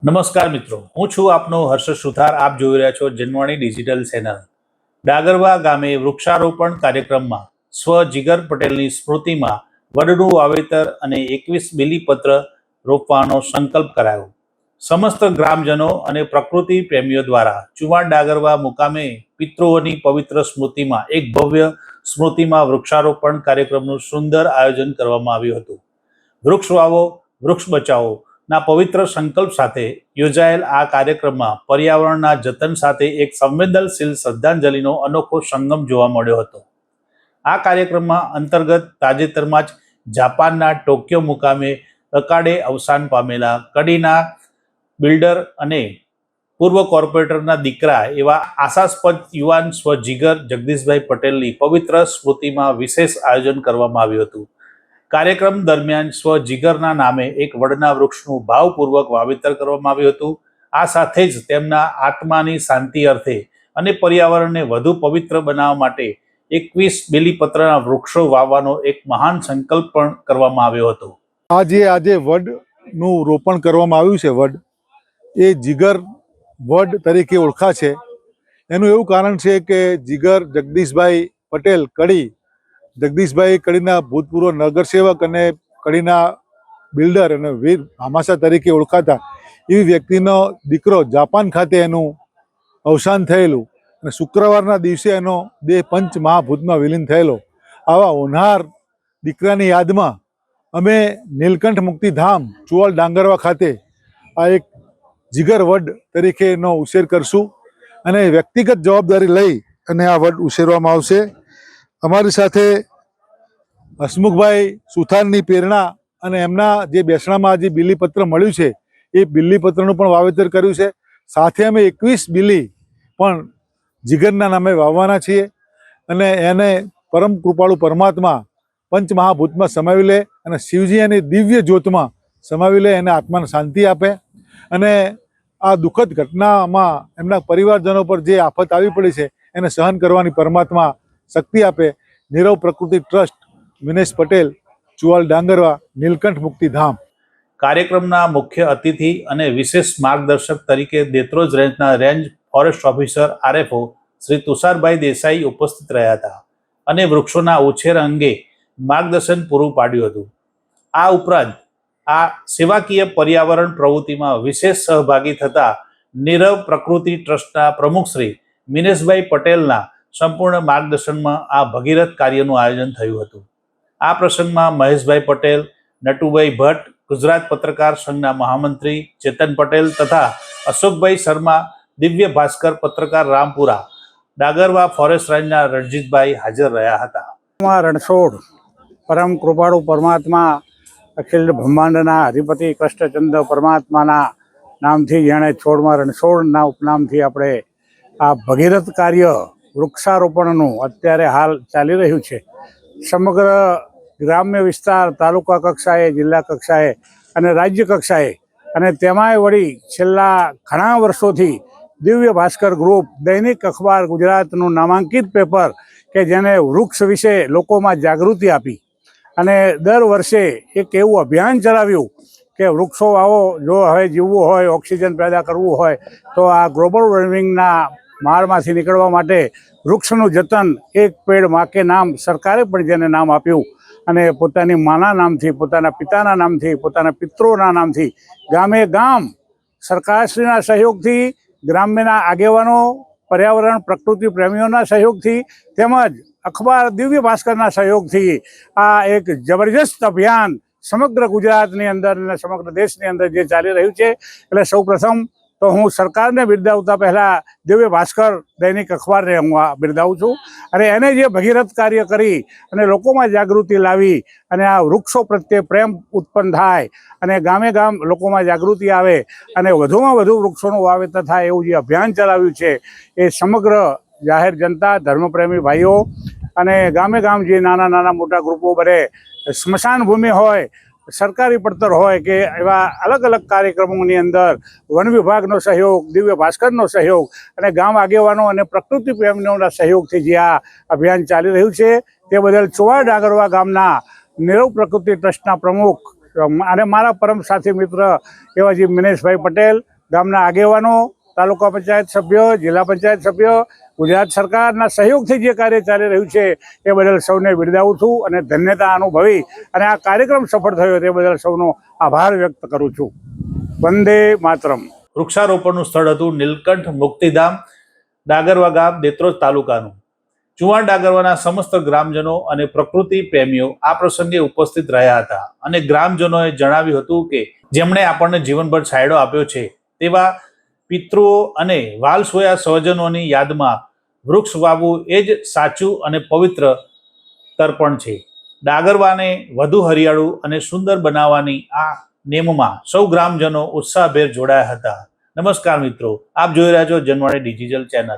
નમસ્કાર મિત્રો, હું છું આપનો હર્ષ સુથાર. આપ જોઈ રહ્યા છો જનવાણી ડિજિટલ ચેનલ. ડાગરવા ગામે વૃક્ષારોપણ કાર્યક્રમમાં સ્વ જીગર પટેલની સ્મૃતિમાં વડનું વાવેતર અને 21 બીલીપત્ર રોપવાનો સંકલ્પ કરાયો. સમસ્ત ગ્રામજનો અને પ્રકૃતિ પ્રેમીઓ દ્વારા ચુવાડ ડાગરવા મુકામે પિતૃઓની પવિત્ર સ્મૃતિમાં એક ભવ્ય સ્મૃતિમાં વૃક્ષારોપણ કાર્યક્રમનું સુંદર આયોજન કરવામાં આવ્યું હતું. વૃક્ષ વાવો, વૃક્ષ બચાવો ના પવિત્ર સંકલ્પ સાથે યોજાયેલ આ કાર્યક્રમમાં પર્યાવરણના જતન સાથે એક સંવેદનશીલ શ્રદ્ધાંજલિનો અનોખો સંગમ જોવા મળ્યો હતો. આ કાર્યક્રમમાં અંતર્ગત તાજેતરમાં જ જાપાનના ટોક્યો મુકામે અકાળે અવસાન પામેલા કડીના બિલ્ડર અને પૂર્વ કોર્પોરેટરના દીકરા એવા આશાસ્પદ યુવાન સ્વજીગર જગદીશભાઈ પટેલની પવિત્ર સ્મૃતિમાં વિશેષ આયોજન કરવામાં આવ્યું હતું. કાર્યક્રમ દરમિયાન સ્વજીગરના નામે એક વડના વૃક્ષનું ભાવપૂર્વક વાવેતર કરવામાં આવ્યું હતું. આ સાથે જ તેમના આત્માની શાંતિ અર્થે અને પર્યાવરણને વધુ પવિત્ર બનાવવા માટે 21 બીલીપત્રના વૃક્ષો વાવવાનો એક મહાન સંકલ્પ પણ કરવામાં આવ્યો હતો. આજે વડનું રોપણ કરવામાં આવ્યું છે. વડ એ જીગર વડ તરીકે ઓળખા છે. એનું એવું કારણ છે કે જીગર જગદીશભાઈ પટેલ કડી, જગદીશભાઈ કડીના ભૂતપૂર્વ નગરસેવક અને કડીના બિલ્ડર અને વીર ભામાસા તરીકે ઓળખાતા એવી વ્યક્તિનો દીકરો જાપાન ખાતે એનું અવસાન થયેલું અને શુક્રવારના દિવસે એનો દેહ પંચ મહાભૂતમાં વિલીન થયેલો. આવા હોનહાર દીકરાની યાદમાં અમે નીલકંઠ મુક્તિધામ ચુવાડ ડાંગરવા ખાતે આ એક જીગર વડ તરીકેનો ઉછેર કરશું અને વ્યક્તિગત જવાબદારી લઈ અને આ વડ ઉછેરવામાં આવશે. અમારી સાથે હસમુખભાઈ સુથારની પ્રેરણા અને એમના જે બેસણામાં જે બીલીપત્ર મળ્યું છે એ બીલીપત્રનું પણ વાવેતર કર્યું છે. સાથે અમે 21 બીલી પણ જીગરના નામે વાવવાના છીએ અને એને પરમ કૃપાળુ પરમાત્મા પંચમહાભૂતમાં સમાવી લે અને શિવજી એની દિવ્ય જ્યોતમાં સમાવી લે, એને આત્માને શાંતિ આપે અને આ દુઃખદ ઘટનામાં એમના પરિવારજનો પર જે આફત આવી પડી છે એને સહન કરવાની પરમાત્મા શક્તિ આપે. નીરવ પ્રકૃતિ ટ્રસ્ટ, વિનેશ પટેલ, ચુવાડ ડાંગરવા, નીલકંઠ મુક્તિધામ. કાર્યક્રમના મુખ્ય અતિથિ અને વિશેષ માર્ગદર્શક તરીકે દેત્રોજ રેન્જના range forest officer RFO Shri Tusharbhai Desai ઉપસ્થિત રહ્યા હતા અને વૃક્ષોના ઉછેર અંગે માર્ગદર્શન પૂરું પાડ્યું હતું. આ ઉપરાંત આ સેવાકીય પર્યાવરણ પ્રવૃત્તિમાં વિશેષ સહભાગી થતા નીરવ પ્રકૃતિ ટ્રસ્ટના પ્રમુખ શ્રી મિનેશભાઈ પટેલના સંપૂર્ણ માર્ગદર્શનમાં આ ભગીરથ કાર્યનું આયોજન થયું હતું. આ પ્રસંગમાં મહેશભાઈ પટેલ, નટુભાઈ ભટ્ટ, ગુજરાત પત્રકાર સંઘના મહામંત્રી ચેતન પટેલ તથા અશોકભાઈ શર્મા, દિવ્ય ભાસ્કર પત્રકાર રામપુરા, ડાગરવા ફોરેસ્ટ રેન્જના રણજીતભાઈ હાજર રહ્યા હતા. રણછોડ પરમ કૃપાળુ પરમાત્મા અખિલ બ્રહ્માંડના અધિપતિ કૃષ્ણચંદ્ર પરમાત્માના નામથી જેણે છોડમાં રણછોડના ઉપનામથી આપણે આ ભગીરથ કાર્ય વૃક્ષારોપણનું અત્યારે હાલ ચાલી રહ્યું છે. સમગ્ર ગ્રામ્ય વિસ્તાર, તાલુકા કક્ષાએ, જિલ્લા કક્ષાએ અને રાજ્ય કક્ષાએ અને તેમાંય વળી છેલ્લા ઘણા વર્ષોથી દિવ્ય ભાસ્કર ગ્રુપ, દૈનિક અખબાર ગુજરાતનું નામાંકિત પેપર કે જેને વૃક્ષ વિશે લોકોમાં જાગૃતિ આપી અને દર વર્ષે એક એવું અભિયાન ચલાવ્યું કે વૃક્ષો વાવો, જો હવે જીવવું હોય, ઓક્સિજન પેદા કરવું હોય તો આ ગ્લોબલ વોર્મિંગના માળમાંથી નીકળવા માટે વૃક્ષનું જતન, એક પેડ માં કે નામ, સરકારે પણ જેને નામ આપ્યું અને પોતાની માના નામથી, પોતાના પિતાના નામથી, પોતાના પિતૃઓના નામથી ગામે ગામ સરકારશ્રીના સહયોગથી, ગ્રામ્યના આગેવાનો, પર્યાવરણ પ્રકૃતિ પ્રેમીઓના સહયોગથી તેમજ અખબાર દિવ્ય ભાસ્કરના સહયોગથી આ એક જબરજસ્ત અભિયાન સમગ્ર ગુજરાતની અંદર અને સમગ્ર દેશની અંદર જે ચાલી રહ્યું છે. એટલે સૌપ્રથમ તો હું સરકારને બિરદાવતા પહેલાં દિવ્ય ભાસ્કર દૈનિક અખબારને હું બિરદાવું છું અને એને જે ભગીરથ કાર્ય કરી અને લોકોમાં જાગૃતિ લાવી અને આ વૃક્ષો પ્રત્યે પ્રેમ ઉત્પન્ન થાય અને ગામે ગામ લોકોમાં જાગૃતિ આવે અને વધુમાં વધુ વૃક્ષોનું વાવેતર થાય એવું જે અભિયાન ચલાવ્યું છે એ સમગ્ર જાહેર જનતા, ધર્મપ્રેમી ભાઈઓ અને ગામે ગામ જે નાના નાના મોટા ગ્રુપો બને, સ્મશાન ભૂમિ હોય, સરકારી પડતર હોય કે એવા અલગ અલગ કાર્યક્રમોની અંદર વન વિભાગનો સહયોગ, દિવ્ય ભાસ્કરનો સહયોગ અને ગામ આગેવાનો અને પ્રકૃતિ પ્રેમીઓના સહયોગથી જે આ અભિયાન ચાલી રહ્યું છે તે બદલ ચુવાડ ડાંગરવા ગામના નીરવ પ્રકૃતિ ટ્રસ્ટના પ્રમુખ અને મારા પરમ સાથી મિત્ર એવા જે મિનેશભાઈ પટેલ, ગામના આગેવાનો, તાલુકા પંચાયત સભ્યો, જિલ્લા પંચાયત સભ્યો, ગુજરાત સરકારના સહયોગથી જે કાર્ય ચાલી રહ્યું છે એ બદલ સૌને બિરદાવું છું અને ધન્યતા અનુભવી અને આ કાર્યક્રમ સફળ થયો તે બદલ સૌનો આભાર વ્યક્ત કરું છું. વંદે માતરમ. વૃક્ષારોપણનું સ્થળ હતું નીલકંઠ મુક્તિધામ, ડાગરવા ગામ, દેત્રોજ તાલુકાનું. ચુવાણ ડાગરવાના સમસ્ત ગ્રામજનો અને પ્રકૃતિ પ્રેમીઓ આ પ્રસંગે ઉપસ્થિત રહ્યા હતા અને ગ્રામજનોએ જણાવ્યું હતું કે જેમણે આપણને જીવનભર છાંયડો આપ્યો છે તેવા પિતૃઓ અને વાલસોયા સ્વજનોની યાદમાં વૃક્ષ વાવવું એ જ સાચું અને પવિત્ર તર્પણ છે. ડાગરવાને વધુ હરિયાળું અને સુંદર બનાવવાની આ નેમમાં સૌ ગ્રામજનો ઉત્સાહભેર જોડાયા હતા. નમસ્કાર મિત્રો, આપ જોઈ રહ્યા છો જનવાણી ડિજિટલ ચેનલ.